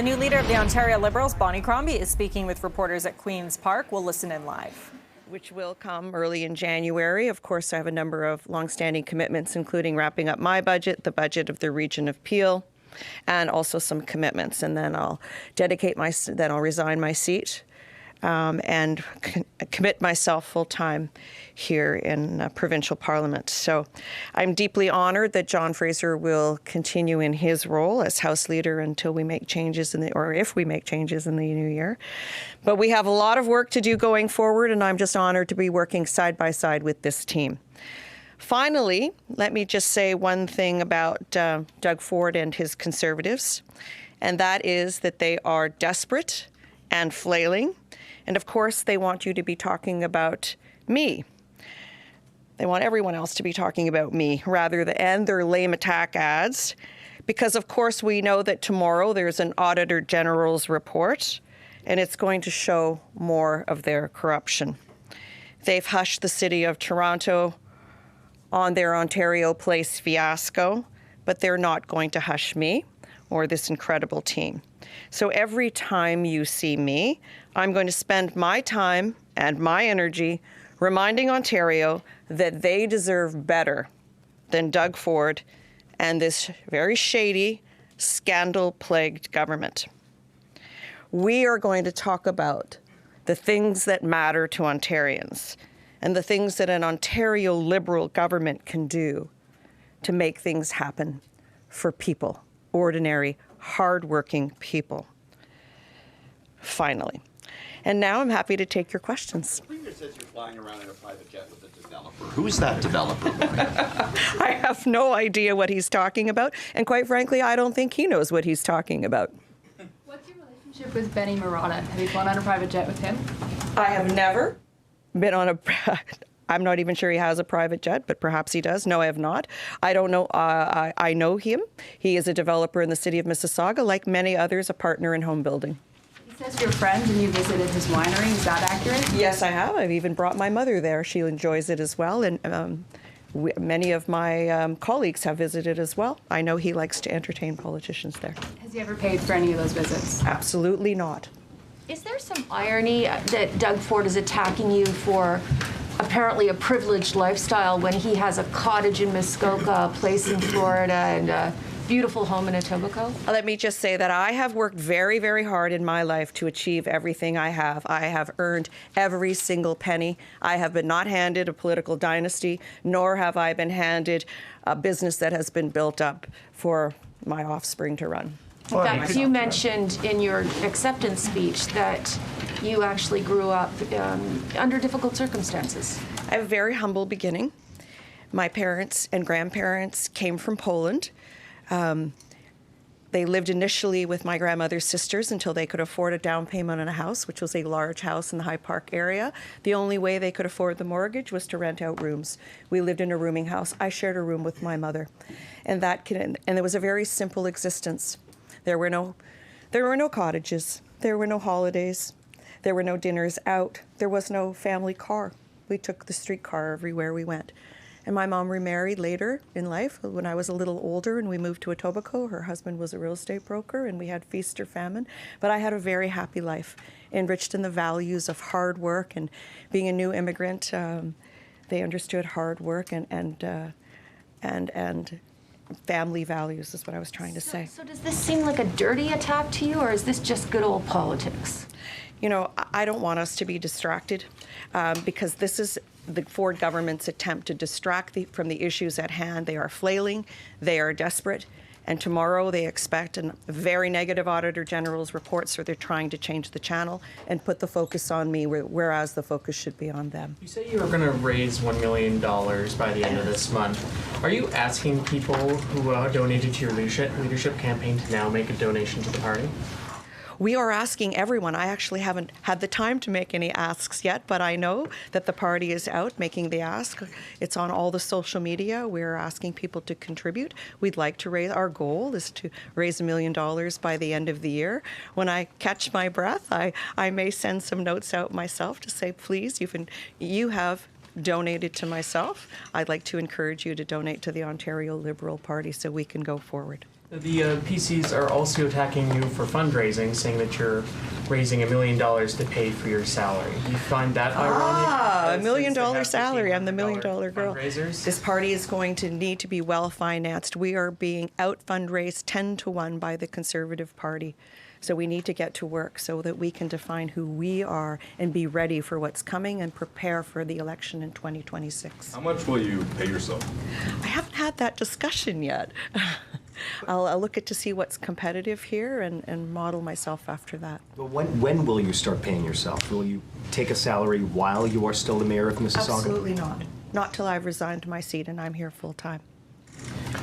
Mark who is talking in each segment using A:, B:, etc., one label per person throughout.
A: The new leader of the Ontario Liberals, Bonnie Crombie, is speaking with reporters at Queen's Park. We'll listen in live.
B: Which will come early in January. Of course, I have a number of longstanding commitments, including wrapping up my budget, the budget of the region of Peel, and also some commitments. And then I'll resign my seat and commit myself full time here in provincial parliament. So I'm deeply honored that John Fraser will continue in his role as House Leader until we make changes if we make changes in the new year. But we have a lot of work to do going forward, and I'm just honored to be working side by side with this team. Finally, let me just say one thing about Doug Ford and his Conservatives, and that is that they are desperate and flailing. And of course, they want you to be talking about me. They want everyone else to be talking about me rather than their lame attack ads. Because of course, we know that tomorrow there's an Auditor General's report, and it's going to show more of their corruption. They've hushed the City of Toronto on their Ontario Place fiasco, but they're not going to hush me or this incredible team. So every time you see me, I'm going to spend my time and my energy reminding Ontario that they deserve better than Doug Ford and this very shady, scandal-plagued government. We are going to talk about the things that matter to Ontarians and the things that an Ontario Liberal government can do to make things happen for people, ordinary, hardworking people. Finally. And now I'm happy to take your questions.
C: The Premier says you're flying around in a private jet with a developer. Who's that developer?
B: I have no idea what he's talking about, and quite frankly, I don't think he knows what he's talking about.
D: What's your relationship with Benny Marotta? Have you flown on a private jet with him?
B: I have never been on I'm not even sure he has a private jet, but perhaps he does. No, I have not. I don't know. I know him. He is a developer in the city of Mississauga, like many others, a partner in home building.
D: He says you're friends and you visited his winery. Is that accurate?
B: Yes, I have. I've even brought my mother there. She enjoys it as well. And many of my colleagues have visited as well. I know he likes to entertain politicians there.
D: Has he ever paid for any of those visits?
B: Absolutely not.
E: Is there some irony that Doug Ford is attacking you for apparently a privileged lifestyle when he has a cottage in Muskoka, a place in Florida, and a beautiful home in Etobicoke?
B: Let me just say that I have worked very, very hard in my life to achieve everything I have. I have earned every single penny. I have been not handed a political dynasty, nor have I been handed a business that has been built up for my offspring to run.
E: In fact, you mentioned in your acceptance speech that you actually grew up under difficult circumstances.
B: I have a very humble beginning. My parents and grandparents came from Poland. They lived initially with my grandmother's sisters until they could afford a down payment on a house, which was a large house in the High Park area. The only way they could afford the mortgage was to rent out rooms. We lived in a rooming house. I shared a room with my mother. And it was a very simple existence. There were no cottages. There were no holidays. There were no dinners out. There was no family car. We took the streetcar everywhere we went. And my mom remarried later in life when I was a little older and we moved to Etobicoke. Her husband was a real estate broker and we had feast or famine. But I had a very happy life, enriched in the values of hard work and being a new immigrant. They understood hard work and family values is what I was trying to say.
E: So does this seem like a dirty attack to you, or is this just good old politics?
B: You know, I don't want us to be distracted because this is the Ford government's attempt to distract from the issues at hand. They are flailing, they are desperate, and tomorrow they expect a very negative Auditor General's report, so they're trying to change the channel and put the focus on me, whereas the focus should be on them.
F: You said you were going to raise $1 million by the end of this month. Are you asking people who donated to your leadership campaign to now make a donation to the party?
B: We are asking everyone. I actually haven't had the time to make any asks yet, but I know that the party is out making the ask. It's on all the social media. We're asking people to contribute. We'd like to raise, our goal is to raise $1 million by the end of the year. When I catch my breath, I may send some notes out myself to say, please, you have donated to myself. I'd like to encourage you to donate to the Ontario Liberal Party so we can go forward.
F: The PCs are also attacking you for fundraising, saying that you're raising $1 million to pay for your salary. Do you find that ironic?
B: $1 million
F: Since they have
B: salary. I'm the $1 million girl.
F: fundraisers?
B: This party is going to need to be well financed. We are being out fundraised 10 to 1 by the Conservative Party. So we need to get to work so that we can define who we are and be ready for what's coming and prepare for the election in 2026.
G: How much will you pay yourself?
B: I haven't had that discussion yet. I'll look at to see what's competitive here and model myself after that.
H: But when will you start paying yourself? Will you take a salary while you are still the mayor of Mississauga?
B: Absolutely not. Not till I've resigned my seat and I'm here full time.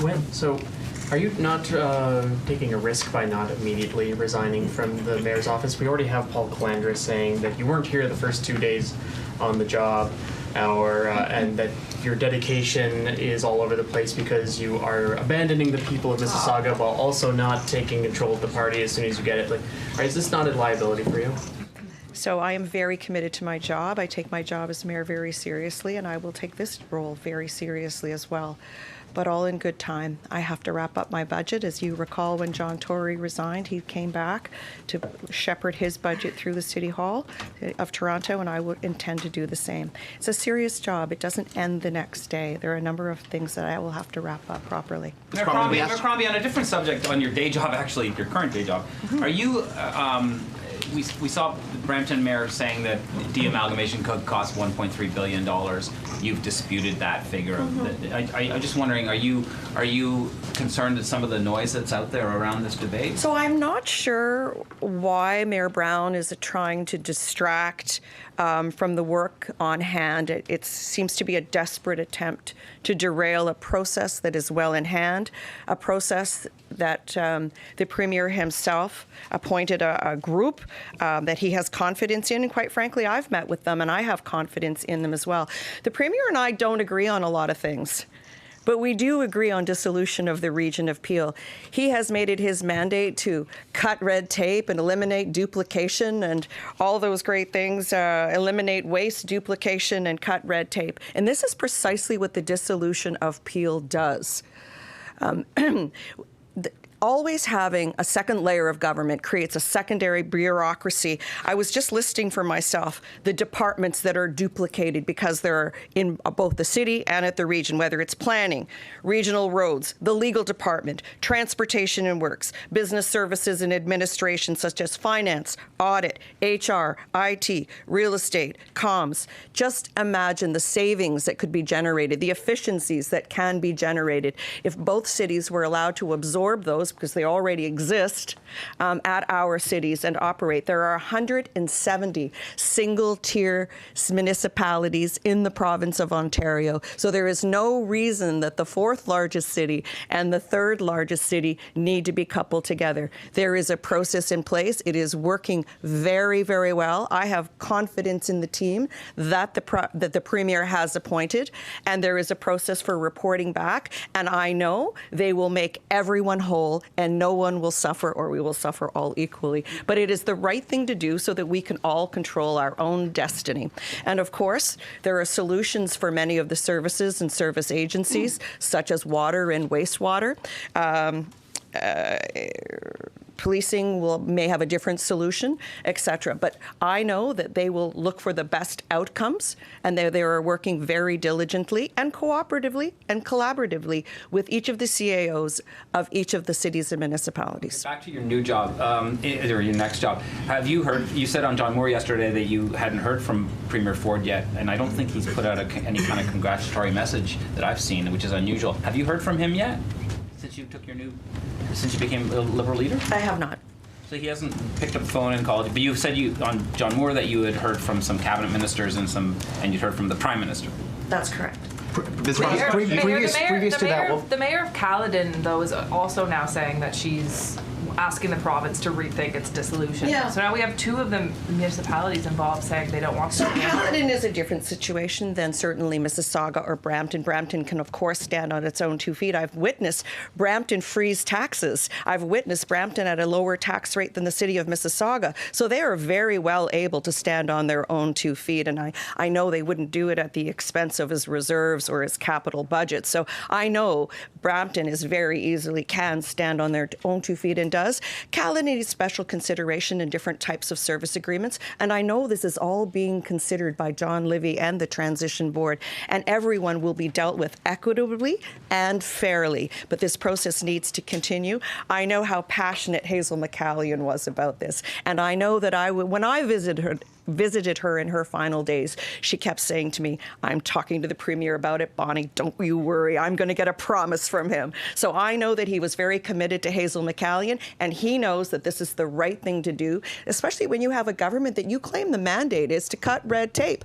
F: When? So, are you not taking a risk by not immediately resigning from the mayor's office? We already have Paul Calandra saying that you weren't here the first 2 days on the job, and that your dedication is all over the place because you are abandoning the people of Mississauga while also not taking control of the party as soon as you get it. Like, is this not a liability for you?
B: So I am very committed to my job. I take my job as mayor very seriously, and I will take this role very seriously as well. But all in good time. I have to wrap up my budget. As you recall, when John Tory resigned, he came back to shepherd his budget through the City Hall of Toronto, and I would intend to do the same. It's a serious job. It doesn't end the next day. There are a number of things that I will have to wrap up properly.
I: Mayor Crombie, on a different subject, on your day job, actually, your current day job, are you, we saw the Brampton mayor saying that de-amalgamation could cost $1.3 billion. You've disputed that figure. I'm just wondering, are you concerned at some of the noise that's out there around this debate?
B: So I'm not sure why Mayor Brown is trying to distract from the work on hand. It seems to be a desperate attempt to derail a process that is well in hand, a process that the Premier himself appointed a group that he has confidence in, and quite frankly, I've met with them and I have confidence in them as well. The Premier and I don't agree on a lot of things, but we do agree on dissolution of the region of Peel. He has made it his mandate to cut red tape and eliminate duplication and all those great things, eliminate waste, duplication, and cut red tape. And this is precisely what the dissolution of Peel does. Always having a second layer of government creates a secondary bureaucracy. I was just listing for myself the departments that are duplicated because they're in both the city and at the region, whether it's planning, regional roads, the legal department, transportation and works, business services and administration such as finance, audit, HR, IT, real estate, comms. Just imagine the savings that could be generated, the efficiencies that can be generated if both cities were allowed to absorb those, because they already exist at our cities and operate. There are 170 single-tier municipalities in the province of Ontario. So there is no reason that the fourth largest city and the third largest city need to be coupled together. There is a process in place. It is working very, very well. I have confidence in the team that the Premier has appointed, and there is a process for reporting back, and I know they will make everyone whole and no one will suffer, or we will suffer all equally. But it is the right thing to do so that we can all control our own destiny. And of course, there are solutions for many of the services and service agencies, such as water and wastewater. Policing may have a different solution, etc. But I know that they will look for the best outcomes, and they are working very diligently and cooperatively and collaboratively with each of the CAOs of each of the cities and municipalities.
I: Back to your new job, or your next job. Have you heard, you said on John Moore yesterday that you hadn't heard from Premier Ford yet, and I don't think he's put out any kind of congratulatory message that I've seen, which is unusual. Have you heard from him yet? Since you became a Liberal leader?
B: I have not.
I: So he hasn't picked up the phone and called you, but you said on John Moore that you had heard from some cabinet ministers and you'd heard from the Prime Minister.
B: That's correct.
H: Previous to that,
D: The mayor of Caledon, though, is also now saying that she's
G: asking the province to rethink its dissolution.
B: Yeah.
G: So now we have two of the municipalities involved saying they don't want to.
B: So Caledon is a different situation than certainly Mississauga or Brampton. Brampton can, of course, stand on its own 2 feet. I've witnessed Brampton freeze taxes. I've witnessed Brampton at a lower tax rate than the city of Mississauga. So they are very well able to stand on their own 2 feet. And I know they wouldn't do it at the expense of his reserves or his capital budget. So I know Brampton is very easily can stand on their own 2 feet and does. Caledon needs special consideration in different types of service agreements, and I know this is all being considered by John Livy and the Transition Board, and everyone will be dealt with equitably and fairly. But this process needs to continue. I know how passionate Hazel McCallion was about this, and I know that when I visited her in her final days, she kept saying to me, "I'm talking to the Premier about it, Bonnie, don't you worry, I'm going to get a promise from him." So I know that he was very committed to Hazel McCallion, and he knows that this is the right thing to do, especially when you have a government that you claim the mandate is to cut red tape.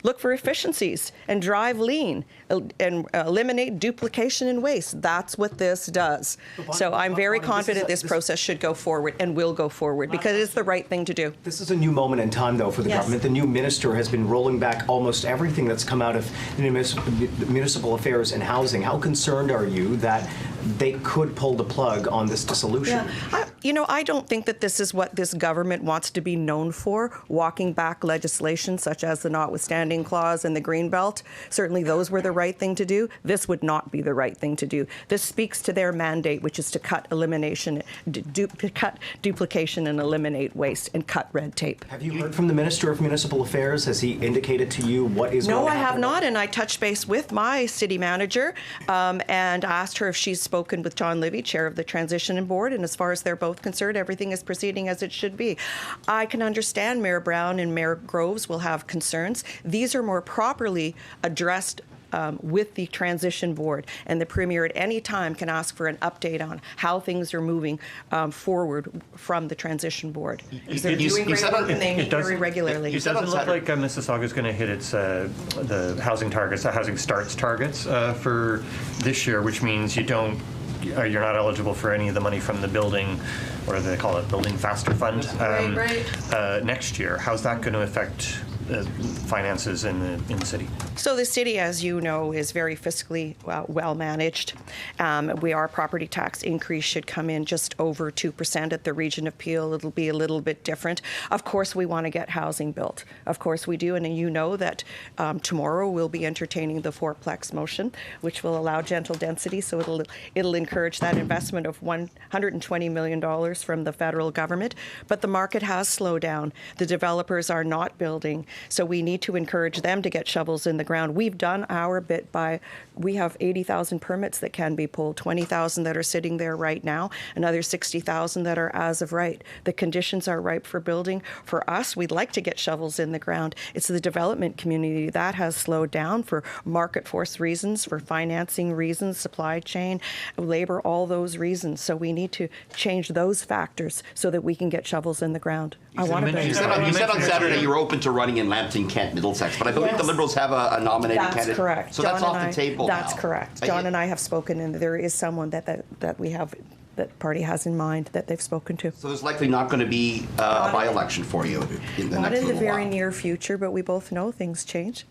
B: Look for efficiencies and drive lean and eliminate duplication and waste. That's what this does. So I'm very confident this process should go forward and will go forward because it's the right thing to do.
H: This is a new moment in time, though, for the government. The new minister has been rolling back almost everything that's come out of municipal affairs and housing. How concerned are you that they could pull the plug on this dissolution?
B: Yeah. I don't think that this is what this government wants to be known for, walking back legislation such as the notwithstanding clause and the Greenbelt. Certainly those were the right thing to do. This would not be the right thing to do. This speaks to their mandate, which is to cut cut duplication and eliminate waste and cut red tape.
H: Have you heard from the Minister of Municipal Affairs? Has he indicated to you what is going to happen?
B: No, I have not, and I touched base with my city manager and asked her if she's spoken with John Livy, chair of the Transition Board, and as far as they're both concerned, everything is proceeding as it should be. I can understand Mayor Brown and Mayor Groves will have concerns. These are more properly addressed with the Transition Board, and the Premier at any time can ask for an update on how things are moving forward from the Transition Board. They're doing great work and they meet very regularly.
J: It doesn't look like Mississauga is going to hit its the housing targets, the housing starts targets for this year, which means you're not eligible for any of the money from the building, what do they call it, Building Faster Fund, next year. How's that going to affect finances in the city?
B: So the city, as you know, is very fiscally well managed. Our property tax increase should come in just over 2% at the region of Peel. It'll be a little bit different. Of course, we want to get housing built. Of course we do, and you know that tomorrow we'll be entertaining the fourplex motion, which will allow gentle density. So it'll encourage that investment of $120 million from the federal government. But the market has slowed down. The developers are not building. So we need to encourage them to get shovels in the ground. We've done our bit we have 80,000 permits that can be pulled, 20,000 that are sitting there right now, another 60,000 that are as of right. The conditions are ripe for building. For us, we'd like to get shovels in the ground. It's the development community that has slowed down for market force reasons, for financing reasons, supply chain, labor, all those reasons. So we need to change those factors so that we can get shovels in the ground.
C: You said on Saturday you were open to running in Lambton, Kent, Middlesex, but I believe the Liberals have a nominated candidate.
B: That's correct.
C: So that's off the table now.
B: That's correct. John and I have spoken, and there is someone that party has in mind that they've spoken to.
C: So there's likely not going to be a by-election for you in the next little while.
B: Not in the very near future, but we both know things change.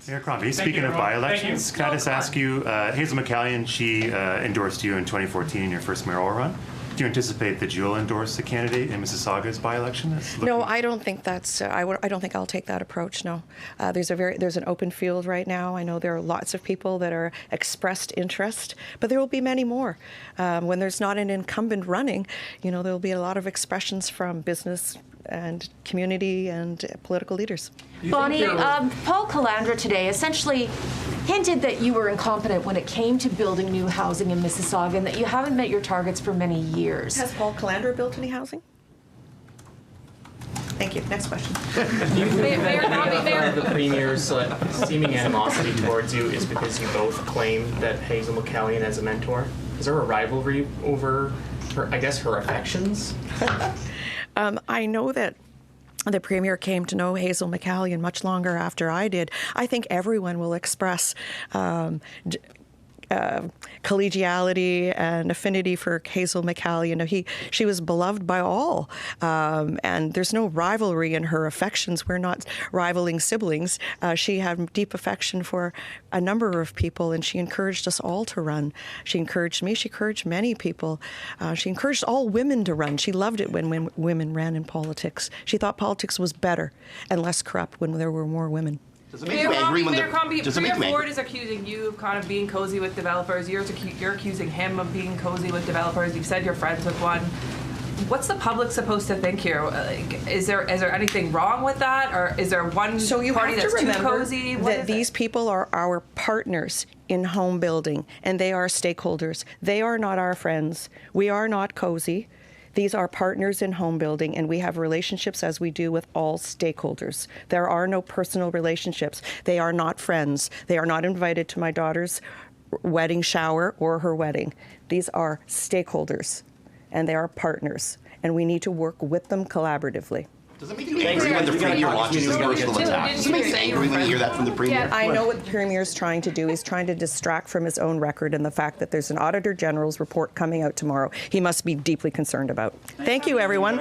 K: Mayor Crombie, speaking of by-elections, can I just ask you, Hazel McCallion, she endorsed you in 2014 in your first mayoral run. Do you anticipate that you'll endorse the candidate in Mississauga's by-election?
B: No, I don't think that's. I don't think I'll take that approach. No, there's an open field right now. I know there are lots of people that are expressed interest, but there will be many more. When there's not an incumbent running, there will be a lot of expressions from business and community and political leaders.
E: Bonnie, Paul Calandra today essentially hinted that you were incompetent when it came to building new housing in Mississauga and that you haven't met your targets for many years.
B: Has Paul Calandra built any housing? Thank you. Next question.
F: The Premier's seeming animosity towards you is because you both claim that Hazel McCallion as a mentor. Is there a rivalry over her affections?
B: I know that the Premier came to know Hazel McCallion much longer after I did. I think everyone will express collegiality and affinity for Hazel McCallion. She was beloved by all, and there's no rivalry in her affections. We're not rivaling siblings. She had deep affection for a number of people, and she encouraged us all to run. She encouraged me. She encouraged many people. She encouraged all women to run. She loved it when women ran in politics. She thought politics was better and less corrupt when there were more women.
C: Does it make you angry when
G: Mayor Crombie,
C: does it make
G: Premier
C: you
G: Ford
C: angry?
G: is accusing you of kind of being cozy with developers. You're accusing him of being cozy with developers. You've said you're friends with one. What's the public supposed to think here? Like, is there anything wrong with that, or is there one
B: So you
G: party
B: have to
G: that's too
B: remember
G: cozy? What
B: that
G: is
B: these
G: it?
B: people are our partners in home building, and they are stakeholders. They are not our friends. We are not cozy. These are partners in home building, and we have relationships as we do with all stakeholders. There are no personal relationships. They are not friends. They are not invited to my daughter's wedding shower or her wedding. These are stakeholders, and they are partners, and we need to work with them collaboratively.
C: Does it make you angry when the Premier launches his personal attack? Does it make you angry when you hear that from the Premier?
B: I know what the Premier is trying to do. He's trying to distract from his own record and the fact that there's an Auditor General's report coming out tomorrow. He must be deeply concerned about. Thank you, everyone.